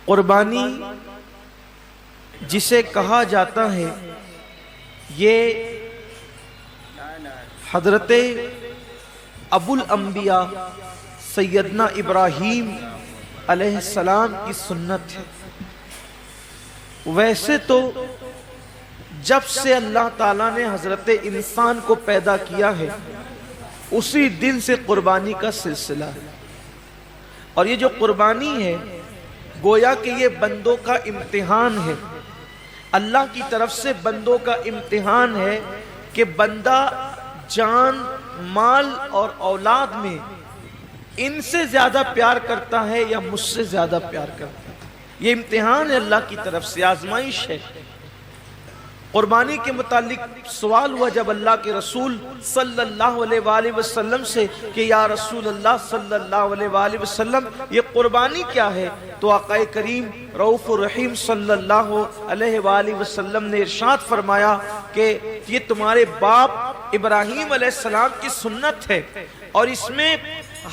قربانی جسے کہا جاتا ہے یہ حضرت ابو الانبیاء سیدنا ابراہیم علیہ السلام کی سنت ہے۔ ویسے تو جب سے اللہ تعالیٰ نے حضرت انسان کو پیدا کیا ہے اسی دن سے قربانی کا سلسلہ ہے، اور یہ جو قربانی ہے گویا کہ یہ بندوں کا امتحان ہے، اللہ کی طرف سے بندوں کا امتحان ہے کہ بندہ جان، مال اور اولاد میں ان سے زیادہ پیار کرتا ہے یا مجھ سے زیادہ پیار کرتا ہے۔ یہ امتحان ہے اللہ کی طرف سے، آزمائش ہے۔ قربانی کے متعلق سوال ہوا جب اللہ کے رسول صلی اللہ علیہ وآلہ وسلم سے کہ یا رسول اللہ صلی اللہ علیہ وآلہ وسلم یہ قربانی کیا ہے، تو آقا کریم رؤوف الرحیم صلی اللہ علیہ وآلہ وسلم نے ارشاد فرمایا کہ یہ تمہارے باپ ابراہیم علیہ السلام کی سنت ہے، اور اس میں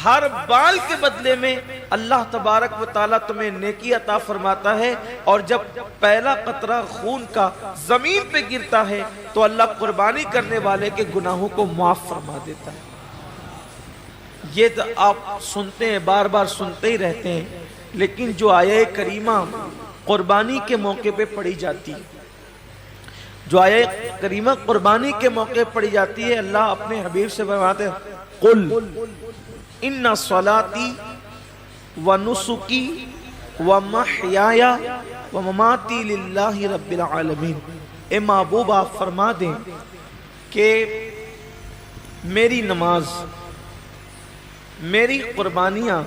ہر بال کے بدلے میں اللہ تبارک و تعالیٰ تمہیں نیکی عطا فرماتا ہے، اور جب پہلا قطرہ خون کا زمین پہ گرتا ہے تو اللہ قربانی کرنے والے کے گناہوں کو معاف فرما دیتا ہے۔ یہ تو آپ سنتے ہیں، بار بار سنتے ہی رہتے ہیں، لیکن جو آیہ کریمہ قربانی کے موقع پہ پڑھی جاتی ہے، جو آیہ کریمہ قربانی کے موقع پڑھی جاتی ہے، اللہ اپنے حبیب سے فرماتے ہیں قل ان صلاتی ونسکی ومحیای ومماتی للہ رب العالمین۔ اے محبوب آپ فرما دیں کہ میری نماز، میری قربانیاں،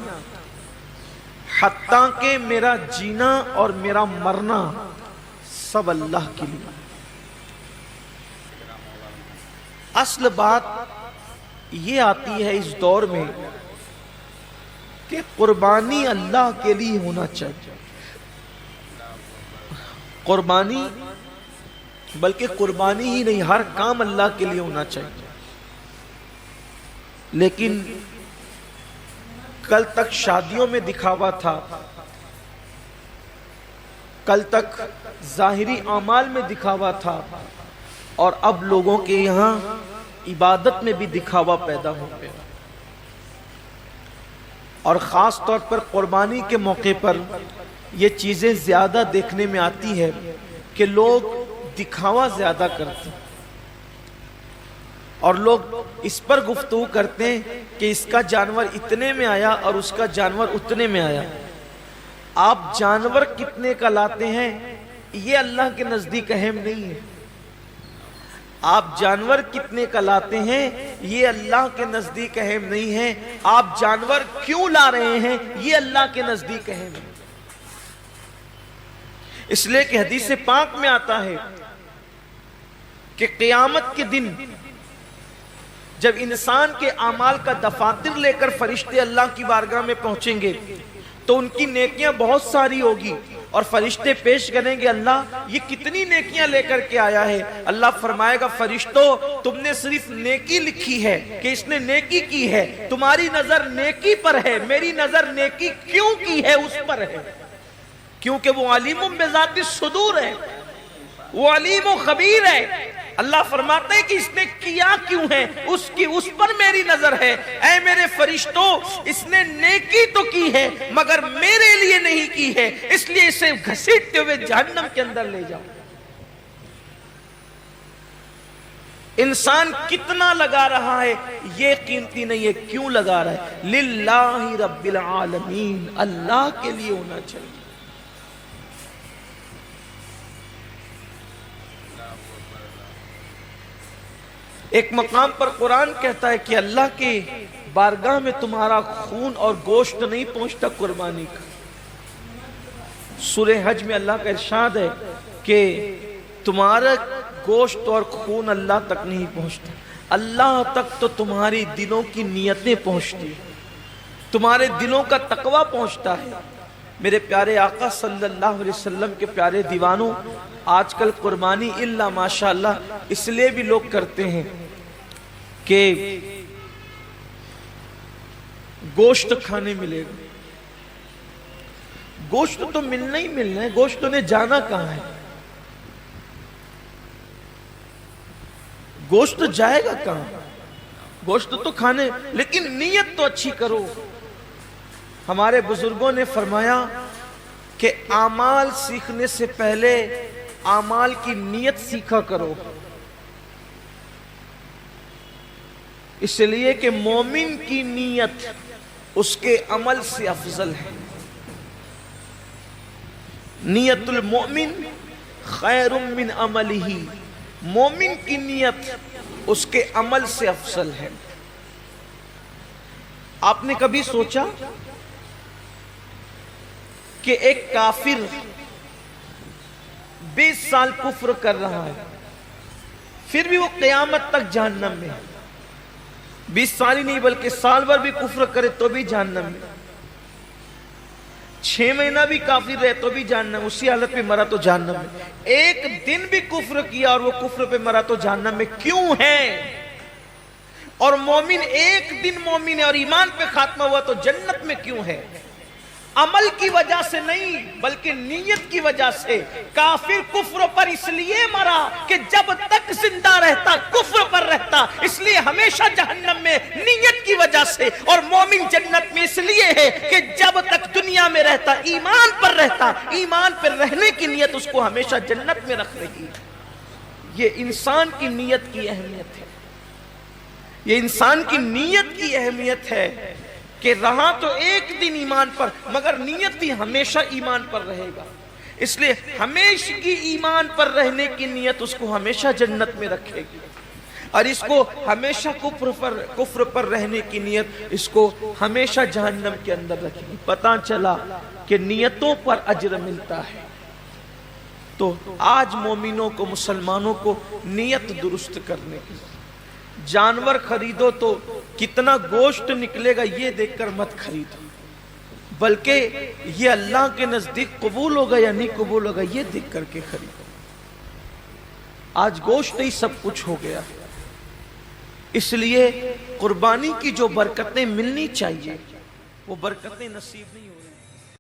حتیٰ کہ میرا جینا اور میرا مرنا سب اللہ کے لیے۔ اصل بات یہ آتی ہے اس دور میں کہ قربانی اللہ کے لیے ہونا چاہیے، قربانی بلکہ قربانی ہی نہیں، ہر کام اللہ کے لیے ہونا چاہیے۔ لیکن کل تک شادیوں میں دکھاوا تھا، کل تک ظاہری اعمال میں دکھاوا تھا، اور اب لوگوں کے یہاں عبادت میں بھی دکھاوا پیدا ہو گیا، اور خاص طور پر قربانی کے موقع پر یہ چیزیں زیادہ دیکھنے میں آتی ہے کہ لوگ دکھاوا زیادہ کرتے ہیں، اور لوگ اس پر گفتگو کرتے ہیں کہ اس کا جانور اتنے میں آیا اور اس کا جانور اتنے میں آیا۔ آپ جانور کتنے کا لاتے ہیں یہ اللہ کے نزدیک اہم نہیں ہے، آپ جانور کتنے کا لاتے ہیں یہ اللہ کے نزدیک اہم نہیں ہے، آپ جانور کیوں لا رہے ہیں یہ اللہ کے نزدیک اہم ہے۔ اس لیے کہ حدیث پاک میں آتا ہے کہ قیامت کے دن جب انسان کے اعمال کا دفاتر لے کر فرشتے اللہ کی بارگاہ میں پہنچیں گے تو ان کی نیکیاں بہت ساری ہوگی، اور فرشتے پیش کریں گے اللہ یہ کتنی نیکیاں لے کر کے آیا ہے۔ اللہ فرمائے گا فرشتوں تم نے صرف نیکی لکھی ہے کہ اس نے نیکی کی ہے، تمہاری نظر نیکی پر ہے، میری نظر نیکی کیوں کی ہے اس پر ہے، کیونکہ وہ علیم بذات الصدور ہے، وہ علیم و خبیر ہے۔ اللہ فرماتے ہیں کہ اس نے کیا کیوں ہے، اس پر میری نظر ہے۔ اے میرے فرشتوں اس نے نیکی تو کی ہے مگر میرے لیے نہیں کی ہے، اس لیے اسے گھسیٹتے ہوئے جہنم کے اندر لے جاؤ۔ انسان کتنا لگا رہا ہے یہ قیمتی نہیں ہے، کیوں لگا رہا ہے؟ للہ رب العالمین، اللہ کے لیے ہونا چاہیے۔ ایک مقام پر قرآن کہتا ہے کہ اللہ کے بارگاہ میں تمہارا خون اور گوشت نہیں پہنچتا قربانی کا۔ سورہ حج میں اللہ کا ارشاد ہے کہ تمہارا گوشت اور خون اللہ تک نہیں پہنچتا، اللہ تک تو تمہاری دلوں کی نیتیں پہنچتی ہیں، تمہارے دلوں کا تقوی پہنچتا ہے۔ میرے پیارے آقا صلی اللہ علیہ وسلم کے پیارے دیوانوں، آج کل قربانی الا ماشاءاللہ اس لیے بھی لوگ کرتے ہیں کہ گوشت کھانے ملے گا، گوشت تو ملنا ہی ملنا ہے، گوشت نے جانا کہاں ہے؟ گوشت جائے گا کہاں؟ گوشت تو کھانے، لیکن نیت تو اچھی کرو۔ ہمارے بزرگوں نے فرمایا کہ اعمال سیکھنے سے پہلے اعمال کی نیت سیکھا کرو، اس لیے کہ مومن کی نیت اس کے عمل سے افضل ہے۔ نیت المؤمن خیر من عملہ، مومن کی نیت اس کے عمل سے افضل ہے۔ آپ نے کبھی سوچا کہ ایک کافر 20 سال کفر کر رہا ہے، پھر بھی وہ قیامت تک جہنم میں ہے؟ 20 سال ہی نہیں بلکہ سال بھر بھی کفر کرے تو بھی جہنم میں، 6 مہینہ بھی کافر رہے تو بھی جہنم، اسی حالت پہ مرا تو جہنم میں، ایک دن بھی کفر کیا اور وہ کفر پہ مرا تو جہنم میں کیوں ہے؟ اور مومن ایک دن مومن ہے اور ایمان پہ خاتمہ ہوا تو جنت میں کیوں ہے؟ عمل کی وجہ سے نہیں بلکہ نیت کی وجہ سے۔ کافر کفر پر اس لیے مرا کہ جب تک زندہ رہتا کفر پر رہتا، اس لیے ہمیشہ جہنم میں نیت کی وجہ سے، اور مومن جنت میں اس لیے ہے کہ جب تک دنیا میں رہتا ایمان پر رہتا، ایمان پر رہنے کی نیت اس کو ہمیشہ جنت میں رکھ رہی۔ یہ انسان کی نیت کی اہمیت ہے، یہ انسان کی نیت کی اہمیت ہے کہ رہا تو ایک دن ایمان پر مگر نیت بھی ہمیشہ ایمان پر رہے گا، اس لیے ہمیشہ کی ایمان پر رہنے کی نیت اس کو ہمیشہ جنت میں رکھے گی، اور اس کو ہمیشہ کفر پر رہنے کی نیت اس کو ہمیشہ جہنم کے اندر رکھے گی۔ پتہ چلا کہ نیتوں پر اجر ملتا ہے۔ تو آج مومنوں کو، مسلمانوں کو نیت درست کرنے کی، جانور خریدو تو کتنا گوشت نکلے گا یہ دیکھ کر مت خریدو، بلکہ یہ اللہ کے نزدیک قبول ہوگا یا نہیں قبول ہوگا یہ دیکھ کر کے خریدو۔ آج گوشت ہی سب کچھ ہو گیا، اس لیے قربانی کی جو برکتیں ملنی چاہیے وہ برکتیں نصیب نہیں ہو رہی۔